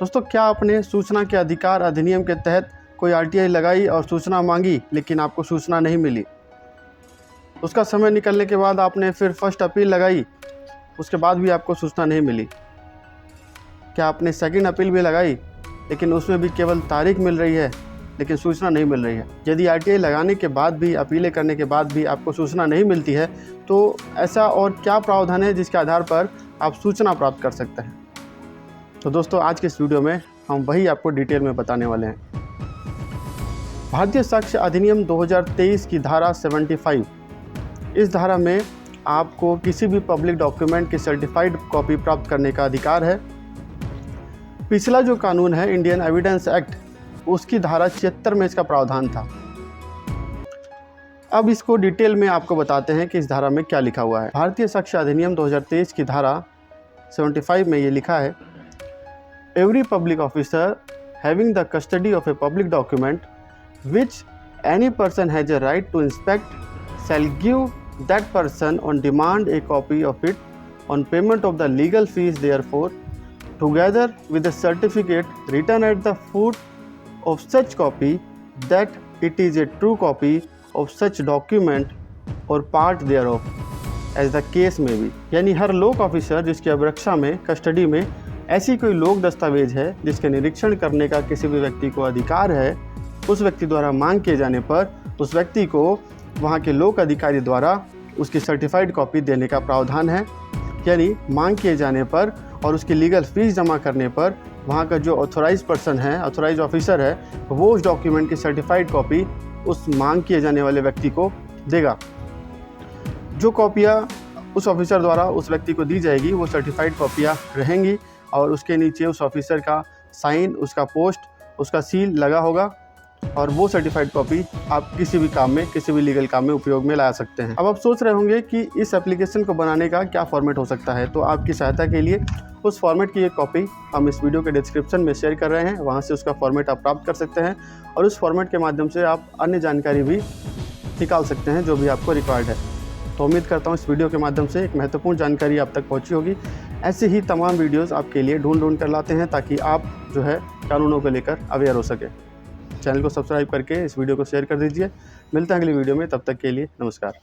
दोस्तों, क्या आपने सूचना के अधिकार अधिनियम के तहत कोई आरटीआई लगाई और सूचना मांगी लेकिन आपको सूचना नहीं मिली? उसका समय निकलने के बाद आपने फिर फर्स्ट अपील लगाई, उसके बाद भी आपको सूचना नहीं मिली? क्या आपने सेकंड अपील भी लगाई लेकिन उसमें भी केवल तारीख मिल रही है लेकिन सूचना नहीं मिल रही है? यदि आरटीआई लगाने के बाद भी, अपीलें करने के बाद भी आपको सूचना नहीं मिलती है तो ऐसा और क्या प्रावधान है जिसके आधार पर आप सूचना प्राप्त कर सकते हैं? तो दोस्तों, आज के इस वीडियो में हम वही आपको डिटेल में बताने वाले हैं। भारतीय साक्ष्य अधिनियम 2023 की धारा 75, इस धारा में आपको किसी भी पब्लिक डॉक्यूमेंट की सर्टिफाइड कॉपी प्राप्त करने का अधिकार है। पिछला जो कानून है, इंडियन एविडेंस एक्ट, उसकी धारा 76 में इसका प्रावधान था। अब इसको डिटेल में आपको बताते हैं कि इस धारा में क्या लिखा हुआ है। भारतीय साक्ष्य अधिनियम 2023 की धारा 75 में ये लिखा है, Every public officer having the custody of a public document which any person has a right to inspect shall give that person on demand a copy of it on payment of the legal fees therefor, together with a certificate written at the foot of such copy that it is a true copy of such document or part thereof as the case may be। यानी हर लोक officer जिसकी अभिरक्षा में, custody में ऐसी कोई लोक दस्तावेज है जिसके निरीक्षण करने का किसी भी व्यक्ति को अधिकार है, उस व्यक्ति द्वारा मांग किए जाने पर उस व्यक्ति को वहाँ के लोक अधिकारी द्वारा उसकी सर्टिफाइड कॉपी देने का प्रावधान है। यानी मांग किए जाने पर और उसकी लीगल फीस जमा करने पर वहाँ का जो ऑथोराइज पर्सन है, ऑथोराइज ऑफिसर है, वो उस डॉक्यूमेंट की सर्टिफाइड कॉपी उस मांग किए जाने वाले व्यक्ति को देगा। जो कॉपियाँ उस ऑफिसर द्वारा उस व्यक्ति को दी जाएगी वो सर्टिफाइड कॉपियाँ रहेंगी और उसके नीचे उस ऑफिसर का साइन, उसका पोस्ट, उसका सील लगा होगा और वो सर्टिफाइड कॉपी आप किसी भी काम में, किसी भी लीगल काम में उपयोग में ला सकते हैं। अब आप सोच रहे होंगे कि इस एप्लीकेशन को बनाने का क्या फॉर्मेट हो सकता है, तो आपकी सहायता के लिए उस फॉर्मेट की एक कॉपी हम इस वीडियो के डिस्क्रिप्शन में शेयर कर रहे हैं। वहाँ से उसका फॉर्मेट आप प्राप्त कर सकते हैं और उस फॉर्मेट के माध्यम से आप अन्य जानकारी भी निकाल सकते हैं जो भी आपको रिक्वायर्ड है। तो उम्मीद करता हूँ इस वीडियो के माध्यम से एक महत्वपूर्ण जानकारी आप तक पहुँची होगी। ऐसे ही तमाम वीडियोस आपके लिए ढूंढ कर लाते हैं ताकि आप जो है कानूनों को लेकर अवेयर हो सके। चैनल को सब्सक्राइब करके इस वीडियो को शेयर कर दीजिए। मिलते हैं अगली वीडियो में, तब तक के लिए नमस्कार।